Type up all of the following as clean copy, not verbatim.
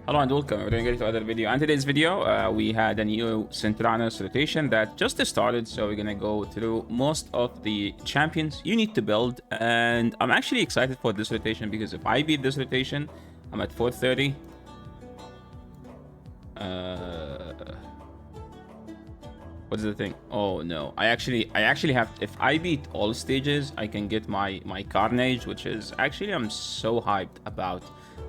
Hello and welcome. We're going to get to another video. And today's video, we had a new Sintranos rotation that just started. So we're going to go through most of the champions you need to build. And I'm actually excited for this rotation because if I beat this rotation, I'm at 430. What is the thing? Oh no, I actually have, if I beat all stages, I can get my Carnage, which is actually, I'm so hyped about.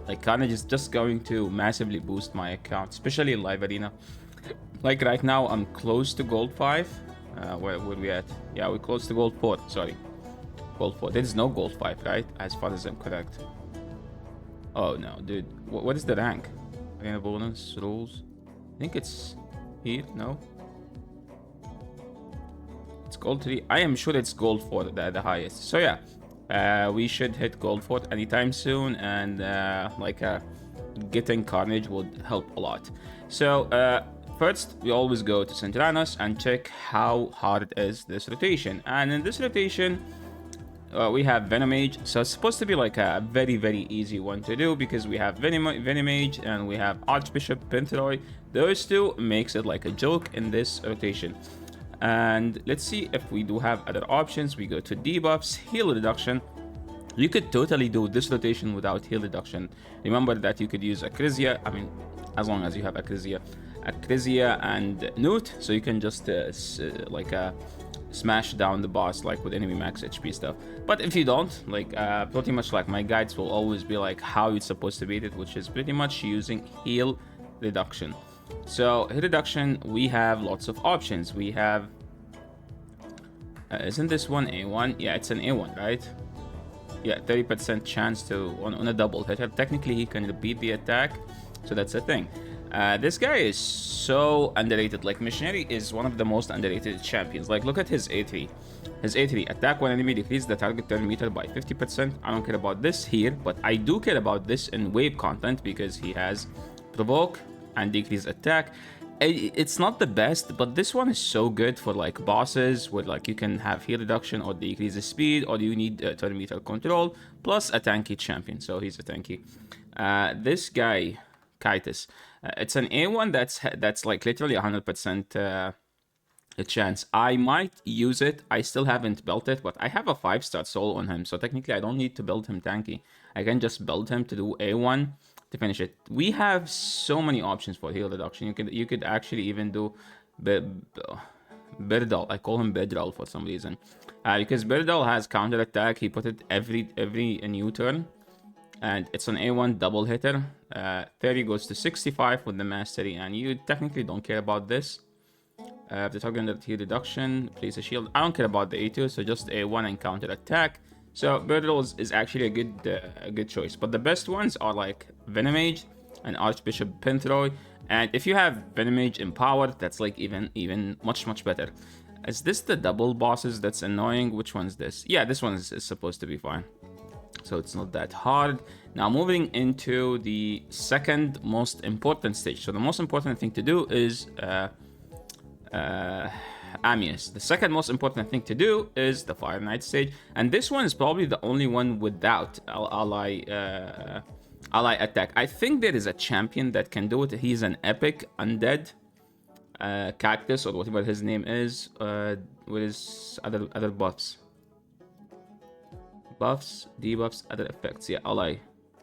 Like, Carnage is just going to massively boost my account, especially in live arena. Like right now, I'm close to gold 5. Where would we at? Yeah, we're close to gold 4. Sorry, gold 4. There's no gold 5, right? As far as I'm correct. Oh no, dude. What is the rank? Arena bonus rules. I think it's here. No. It's gold 3. I am sure it's gold 4, the highest. So yeah, we should hit gold 4 anytime soon, and getting Carnage would help a lot. So first, we always go to Sintranos and check how hard is this rotation. And in this rotation, we have Venomage. So it's supposed to be like a very, very easy one to do because we have Venomage and we have Archbishop Pentheroy. Those two makes it like a joke in this rotation. And let's see if we do have other options. We go to debuffs, heal reduction. You could totally do this rotation without heal reduction. Remember that you could use Acrisia. I mean, as long as you have Acrisia and Newt, so you can just smash down the boss like with enemy max HP stuff. But if you don't, pretty much like my guides will always be like how you're supposed to beat it, which is pretty much using heal reduction. So heal reduction, we have lots of options. We have isn't this one A1? Yeah, it's an A1, right? Yeah, 30% chance to on a double hitter. Technically, he can repeat the attack, so that's the thing. This guy is so underrated. Like, Missionary is one of the most underrated champions. Like, look at his A3. His A3, attack one enemy, decrease the target turn meter by 50%. I don't care about this here, but I do care about this in wave content because he has provoke and decrease attack. It's not the best, but this one is so good for like bosses where like you can have heal reduction or decrease the speed, or you need turn meter control plus a tanky champion. So he's a tanky. This guy Kitus, it's an A1 that's like literally 100% a chance. I might use it. I still haven't built it, but I have a 5-star soul on him, so technically I don't need to build him tanky. I can just build him to do A1 to finish it. We have so many options for heal reduction. You could actually even do Birdal. I call him Birdal for some reason, because Birdal has counter attack. He put it every new turn, and it's an A1 double hitter. 30 goes to 65 with the mastery, and you technically don't care about this. The target under heal reduction, place a shield. I don't care about the A2, so just A1 and counter attack. So Birdal is actually a good choice, but the best ones are like Venomage and Archbishop Pentheroy. And if you have Venomage empowered, that's like even much better. Is this the double bosses that's annoying? Which one's this? Yeah, this one is supposed to be fine, so it's not that hard. Now moving into the second most important stage. So the most important thing to do is Amius. The second most important thing to do is the Fire Knight stage, and this one is probably the only one without ally attack. I think there is a champion that can do it. He's an epic undead cactus or whatever his name is, with his other buffs, debuffs, other effects. Yeah, ally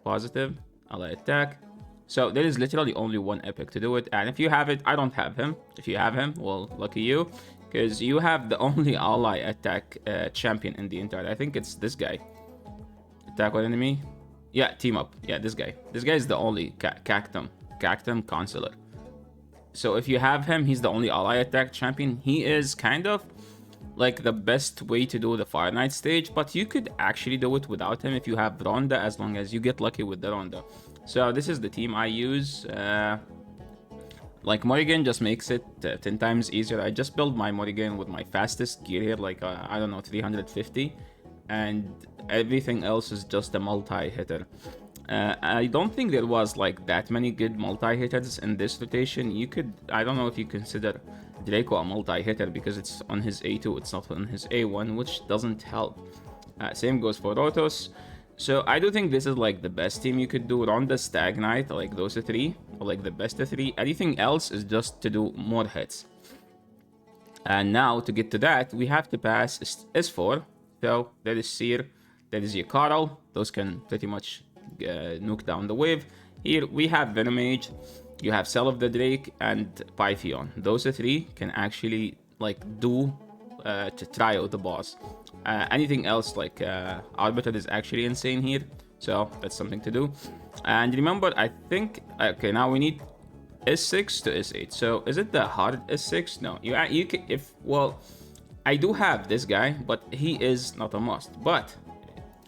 positive, ally attack. So there is literally only one epic to do it, and if you have it, I don't have him. If you have him, well, lucky you, because you have the only ally attack champion in the entire. I think it's this guy. Attack one enemy. Yeah, team up. Yeah, this guy. This guy is the only Cactum Consular. So if you have him, he's the only ally attack champion. He is kind of like the best way to do the Fire Knight stage, but you could actually do it without him if you have Ronda, as long as you get lucky with the Ronda. So this is the team I use. Like Morrigan just makes it 10 times easier. I just build my Morrigan with my fastest gear here, like I don't know, 350, and everything else is just a multi-hitter. I don't think there was like that many good multi-hitters in this rotation. You could, I don't know if you consider Draco a multi-hitter because it's on his A2, it's not on his A1, which doesn't help. Same goes for Rotos. So I do think this is like the best team you could do. Ronda, Stag Knight, like those are three, or like the best of three. Anything else is just to do more hits. And now to get to that, we have to pass S4. So there is Seer, there is Yakarl. Those can pretty much nuke down the wave. Here we have Venomage, you have Cell of the Drake, and Pythion. Those are three can actually like do to try out the boss. Anything else like Arbiter is actually insane here, so that's something to do. And remember, I think okay, now we need S6 to S8. So is it the hard S6? No, you can, if well, I do have this guy, but he is not a must. But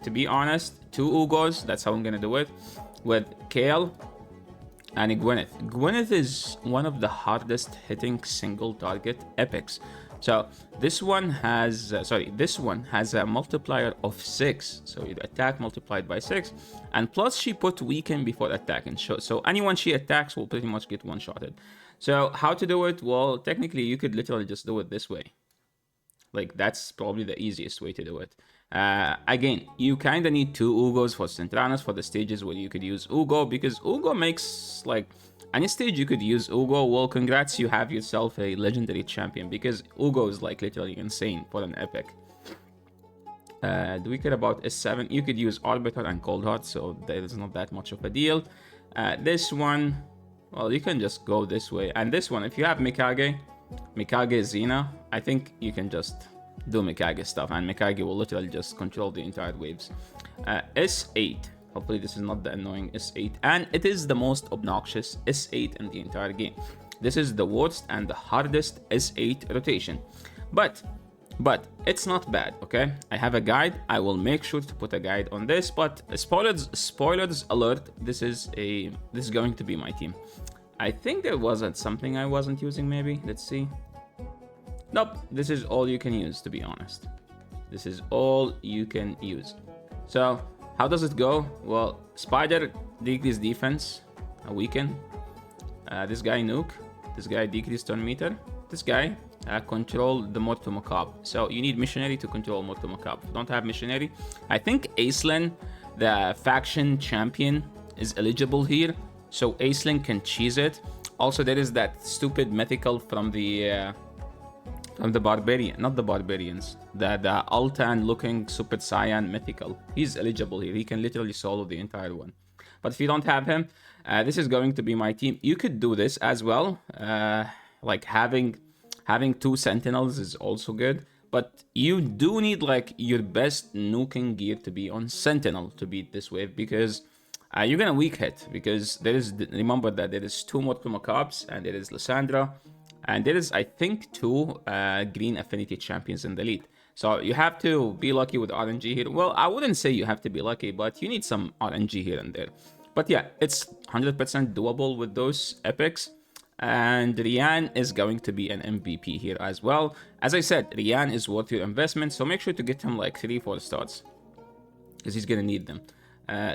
to be honest, 2 Ugos, that's how I'm gonna do it, with Kale and Gwyneth. Gwyneth is one of the hardest hitting single target epics. So this one has, this one has a multiplier of 6. So you attack multiplied by 6. And plus she put weaken before attacking. So anyone she attacks will pretty much get one-shotted. So how to do it? Well, technically you could literally just do it this way. Like that's probably the easiest way to do it. Again, you kind of need 2 Ugos for Sintranos for the stages where you could use Ugo, because Ugo makes like any stage you could use Ugo. Well, congrats, you have yourself a legendary champion, because Ugo is like literally insane for an epic. Do we care about S7? You could use Arbiter and Cold Heart, so there is not that much of a deal. This one, well, you can just go this way. And this one, if you have Mikage Xena, I think you can just do Mikage stuff, and Mikage will literally just control the entire waves. S8. Hopefully this is not the annoying S8. And it is the most obnoxious S8 in the entire game. This is the worst and the hardest S8 rotation. But it's not bad, okay? I have a guide. I will make sure to put a guide on this, but spoilers alert, this is going to be my team. I think there wasn't something I wasn't using, maybe. Let's see. Nope, this is all you can use, to be honest. This is all you can use. So how does it go? Well, Spider decrease defense, a weaken. This guy nuke. This guy decrease turn meter. This guy control the Morto Macabre. So you need missionary to control Morto Macabre. If you don't have missionary, I think Aislinn, the faction champion, is eligible here. So Aislinn can cheese it. Also, there is that stupid mythical from the barbarian, not the barbarians, the Altan looking Super Saiyan mythical. He's eligible here. He can literally solo the entire one. But if you don't have him, this is going to be my team. You could do this as well. Like having 2 sentinels is also good. But you do need like your best nuking gear to be on sentinel to beat this wave, because you're gonna weak hit, because there is, remember that there is 2 Mortal Macabres and there is Lysandra. And there is, I think, 2 green affinity champions in the lead. So you have to be lucky with RNG here. Well, I wouldn't say you have to be lucky, but you need some RNG here and there. But yeah, it's 100% doable with those epics. And Rian is going to be an MVP here as well. As I said, Rian is worth your investment, so make sure to get him like 3-4 stars, because he's gonna need them.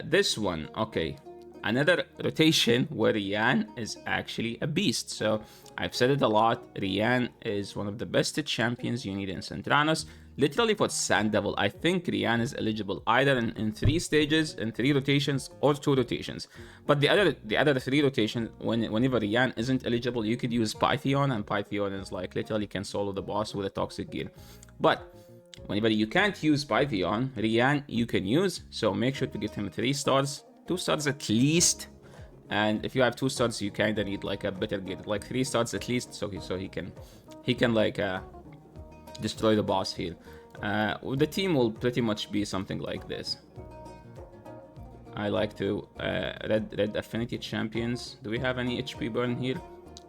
This one, okay. Another rotation where Rian is actually a beast. So I've said it a lot. Rian is one of the best champions you need in Sintranos. Literally for Sand Devil, I think Rian is eligible either in 3 stages, in 3 rotations, or 2 rotations. But the other 3 rotations, whenever Rian isn't eligible, you could use Pythion, and Pythion is like literally can solo the boss with a toxic gear. But whenever you can't use Pythion, Rian you can use. So make sure to get him 3 stars. 2 stars at least, and if you have 2 stars, you kind of need like a better gear, like 3 stars at least, so he can like destroy the boss here. The team will pretty much be something like this. I like to red affinity champions. Do we have any HP burn here?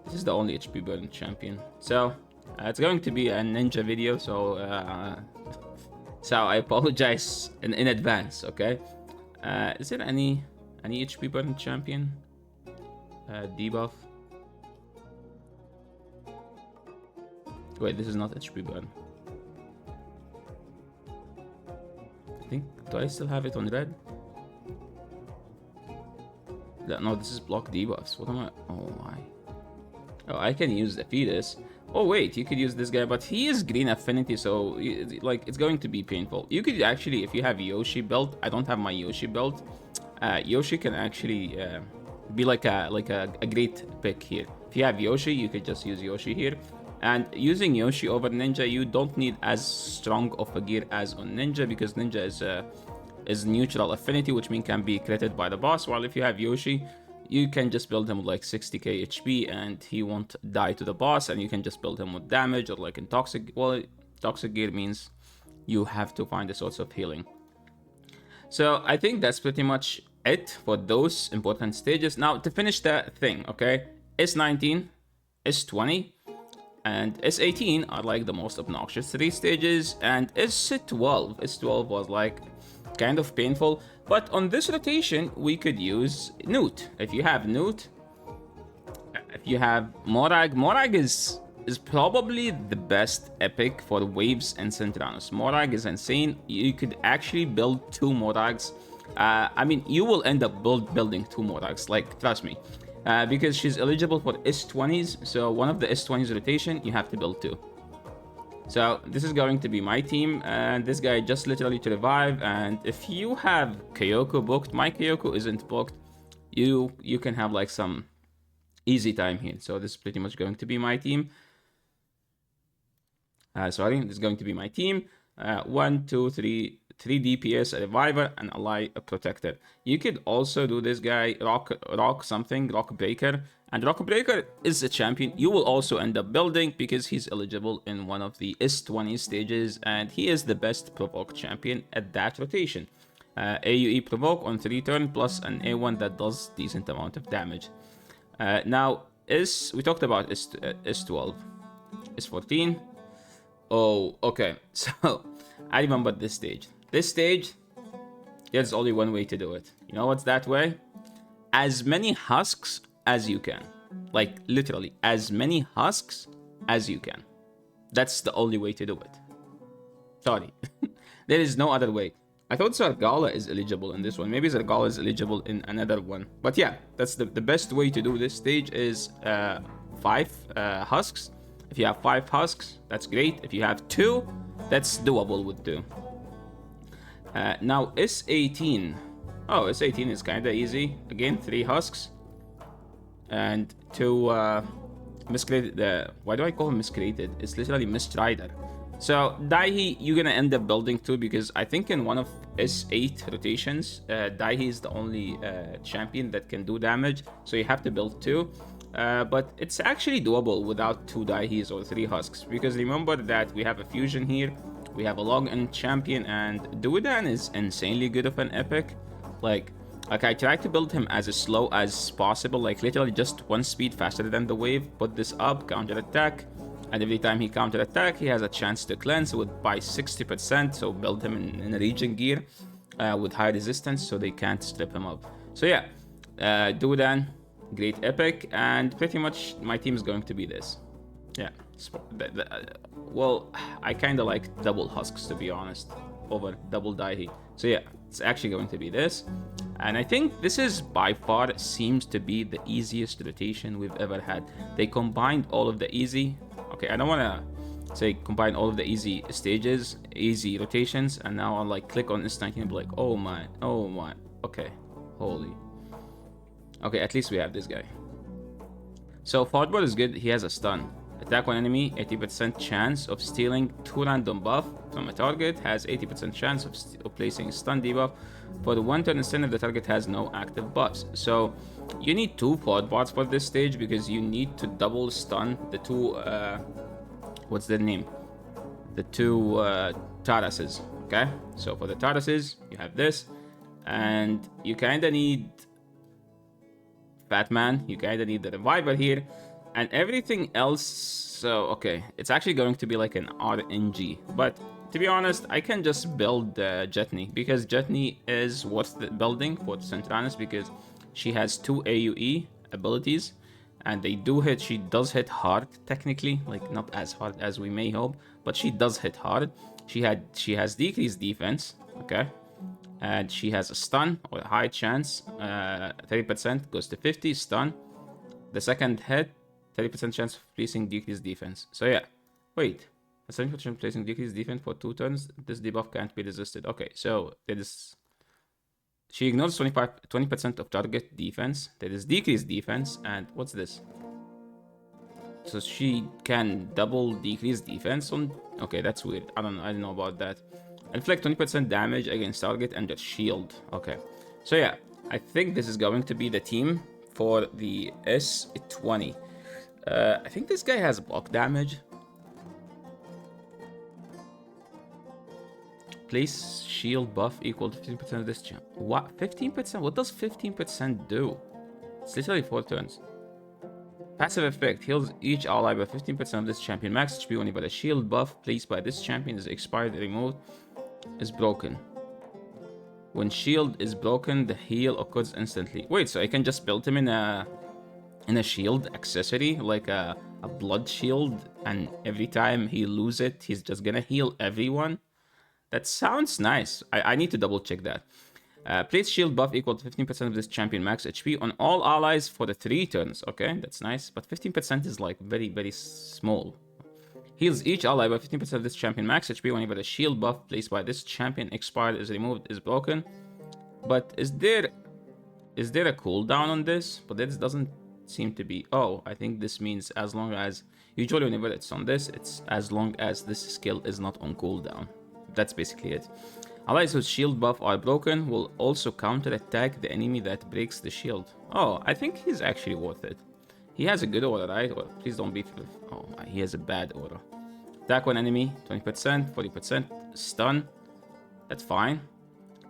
This is the only HP burn champion. So it's going to be a ninja video, so I apologize in advance. Okay. Is there any HP burn champion? Debuff. Wait, this is not HP burn. I think, do I still have it on red? No, this is block debuffs. What am I? Oh my. Oh, I can use the fetus. Oh wait, you could use this guy, but he is green affinity, so like it's going to be painful. You could actually, if you have Yoshi built, I don't have my Yoshi built. Yoshi can actually be like a great pick here. If you have Yoshi, you could just use Yoshi here. And using Yoshi over Ninja, you don't need as strong of a gear as on Ninja, because Ninja is neutral affinity, which means can be critted by the boss. While if you have Yoshi, you can just build him with like 60k HP and he won't die to the boss, and you can just build him with damage or like in toxic. Well, toxic gear means you have to find a source of healing. So I think that's pretty much it for those important stages. Now to finish the thing, okay? S19, S20, and S18 are like the most obnoxious 3 stages, and S12 was like kind of painful. But on this rotation, we could use Newt. If you have Newt, if you have Morag is probably the best epic for waves and Sintranos. Morag is insane. You could actually build 2 Morags. I mean, you will end up building 2 Morags, like, trust me. Because she's eligible for S20s, so one of the S20s rotation, you have to build 2. So this is going to be my team, and this guy just literally to revive. And if you have Kyoko booked, my Kyoko isn't booked, you can have like some easy time here. So this is pretty much going to be my team. This is going to be my team. 1, 2, 3 DPS, a reviver, and ally a protector. You could also do this guy rock something, rock breaker, and rock breaker is a champion you will also end up building because he's eligible in one of the S20 stages, and he is the best provoke champion at that rotation. AUE provoke on 3 turn plus an A1 that does decent amount of damage. Now we talked about S12, S14. Oh, okay. So I remember this stage. This stage, there's only one way to do it. You know what's that way? As many husks as you can. Like, literally, as many husks as you can. That's the only way to do it. Sorry. There is no other way. I thought Zargala is eligible in this one. Maybe Zargala is eligible in another one. But yeah, that's the best way to do this stage is 5 husks. If you have 5 husks, that's great. If you have 2, that's doable with 2. Now S18. Oh, S18 is kind of easy. Again, 3 husks. And 2 miscreated. Why do I call him miscreated? It's literally Mistrider. So Daihi, you're gonna end up building 2 because I think in one of S8 rotations, Daihi is the only champion that can do damage. So you have to build 2. But it's actually doable without 2 Daihis or 3 husks, because remember that we have a fusion here, we have a log-in champion, and Duodan is insanely good of an epic. Like I tried to build him as slow as possible, like literally just 1 speed faster than the wave. Put this up, counter attack, and every time he counter attack, he has a chance to cleanse by 60%. So build him in a regen gear with high resistance, so they can't strip him up. So yeah, Duodan, great epic, and pretty much my team is going to be this. Yeah, well, I kind of like double husks, to be honest, over double Daihi. So yeah, it's actually going to be this, and I think this is by far seems to be the easiest rotation we've ever had. They combined all of the easy, okay, I don't want to say combine all of the easy stages, easy rotations, and now I'll like click on S19 and be like, oh my, okay, holy. Okay, at least we have this guy. So Fartboard is good. He has a stun. Attack one enemy, 80% chance of stealing 2 random buff from a target. Has 80% chance of placing stun debuff for the 1 turn instant if the target has no active buffs. So you need 2 Fartboards for this stage because you need to double stun the 2, what's their name? The 2 Tarases, okay? So for the Tarases, you have this, and you kind of need Batman, you kind of need the reviver here, and everything else. So okay, it's actually going to be like an RNG, but to be honest, I can just build Jetney, because Jetney is worth the building for Sintranos because she has 2 AUE abilities, and they do hit. She does hit hard technically, like not as hard as we may hope, but she does hit hard. She has decreased defense, okay, and she has a stun, or a high chance, 30% goes to 50 stun. The second hit, 30% chance of placing decreased defense. So yeah, wait. A 70% placing decreased defense for 2 turns. This debuff can't be resisted. Okay, so there is... She ignores 20% of target defense. There is decreased defense. And what's this? So she can double decrease defense on... Okay, that's weird. I don't know about that. Inflict 20% damage against target and their shield. Okay. So yeah, I think this is going to be the team for the S20. I think this guy has block damage. Place shield buff equal to 15% of this champ. What? 15%? What does 15% do? It's literally 4 turns. Passive effect heals each ally by 15% of this champion max HP whenever a shield buff placed by this champion is expired, removed, is broken. When shield is broken, the heal occurs instantly. Wait, so I can just build him in a shield accessory, like a blood shield, and every time he loses it, he's just gonna heal everyone? That sounds nice. I need to double check that. Place shield buff equal to 15% of this champion max HP on all allies for the 3 turns. Okay, that's nice. But 15% is like very, very small. Heals each ally by 15% of this champion max HP whenever the shield buff placed by this champion expired, is removed, is broken. But is there a cooldown on this? But this doesn't seem to be. Oh, I think this means as long as... Usually whenever it's on this, it's as long as this skill is not on cooldown. That's basically it. Allies whose shield buff are broken will also counter-attack the enemy that breaks the shield. Oh, I think he's actually worth it. He has a good aura, right? Well, please don't be... Oh, he has a bad aura. Attack one enemy, 20%, 40%, stun. That's fine.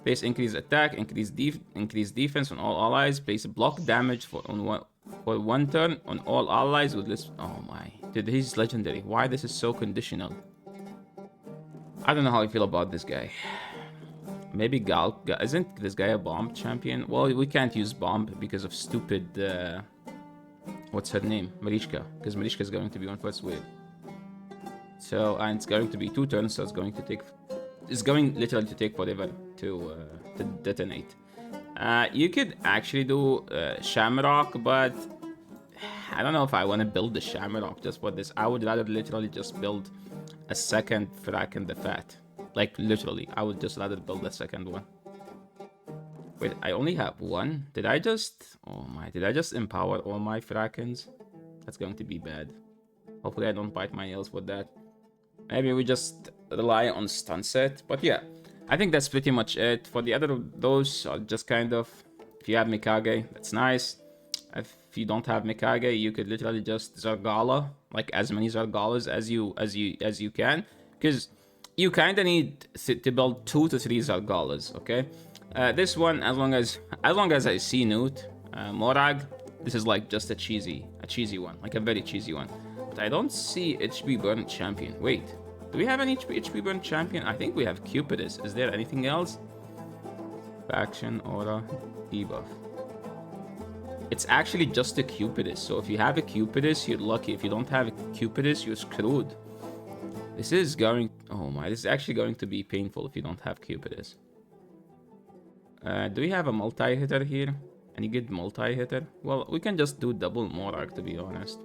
Place increased attack, increased defense on all allies. Place block damage for 1 turn on all allies with this... Oh my... Dude, he's legendary. Why this is so conditional? I don't know how I feel about this guy. Maybe Gal... Isn't this guy a bomb champion? Well, we can't use bomb because of stupid... what's her name? Mariska. Because Mariska is going to be on first wave. So, and it's going to be 2 turns, so it's going to take... It's going literally to take forever to detonate. You could actually do Shamrock, but... I don't know if I want to build the Shamrock just for this. I would rather literally just build a second Frack in the Fat. Like, literally. I would just rather build a second one. Wait, I only have 1? Did I just... Oh my... Did I just empower all my Frackens? That's going to be bad. Hopefully I don't bite my nails with that. Maybe we just rely on stun set. But yeah, I think that's pretty much it. For the other of those, I'll just kind of... If you have Mikage, that's nice. If you don't have Mikage, you could literally just Zargala, like as many Zargalas as you can, because you kind of need to build 2 to 3 Zargalas. Okay, this one, as long as I see Newt, Morag, this is like just a cheesy one, like a very cheesy one. But I don't see HP burn champion. Wait, do we have an HP burn champion? I think we have Cupidus. Is there anything else? Faction, aura, debuff. It's actually just a Cupidus. So if you have a Cupidus, you're lucky. If you don't have a Cupidus, you're screwed. This is going... Oh my, this is actually going to be painful if you don't have Cupidus. Do we have a multi-hitter here? Any good multi-hitter? Well, we can just do double Morag, to be honest.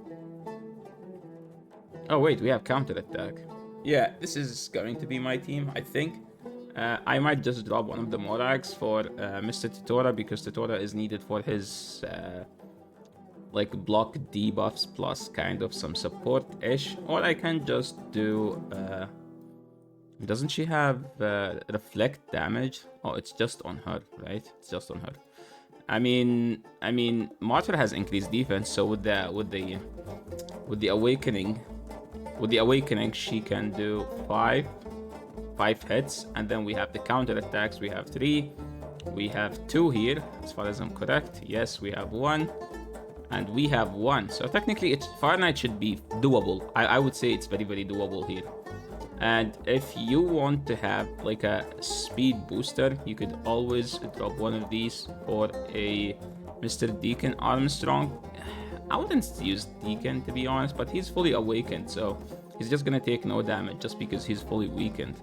Oh wait, we have counter-attack. Yeah, this is going to be my team, I think. I might just drop one of the Morags for Mr. Totora, because Totora is needed for his like block debuffs plus kind of some support-ish. Or I can just do... doesn't she have reflect damage? Oh, it's just on her, right? It's just on her. I mean, Martyr has increased defense, so with the awakening, she can do 5 hits, and then we have the counter attacks. We have 3, we have 2 here, as far as I'm correct. Yes, we have 1, and we have 1. So technically, Fire Knight should be doable. I would say it's very, very doable here. And if you want to have like a speed booster, you could always drop one of these for a Mr. Deacon Armstrong. I wouldn't use Deacon, to be honest, but he's fully awakened, so he's just gonna take no damage just because he's fully weakened.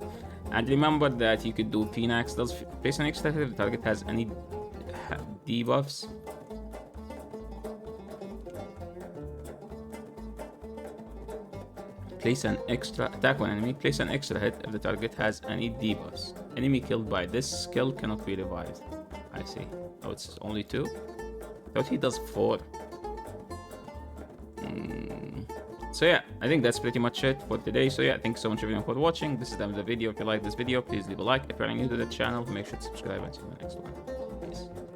And remember that you could do Phoenix. Does place an extra if the target has any debuffs? Place an extra attack on enemy. Place an extra hit if the target has any debuffs. Enemy killed by this skill cannot be revived. I see. Oh, it's only 2? I thought he does 4. So yeah, I think that's pretty much it for today. So yeah, thanks so much everyone for watching. This is the end of the video. If you like this video, please leave a like. If you're new to the channel, make sure to subscribe and see you in the next one. Peace.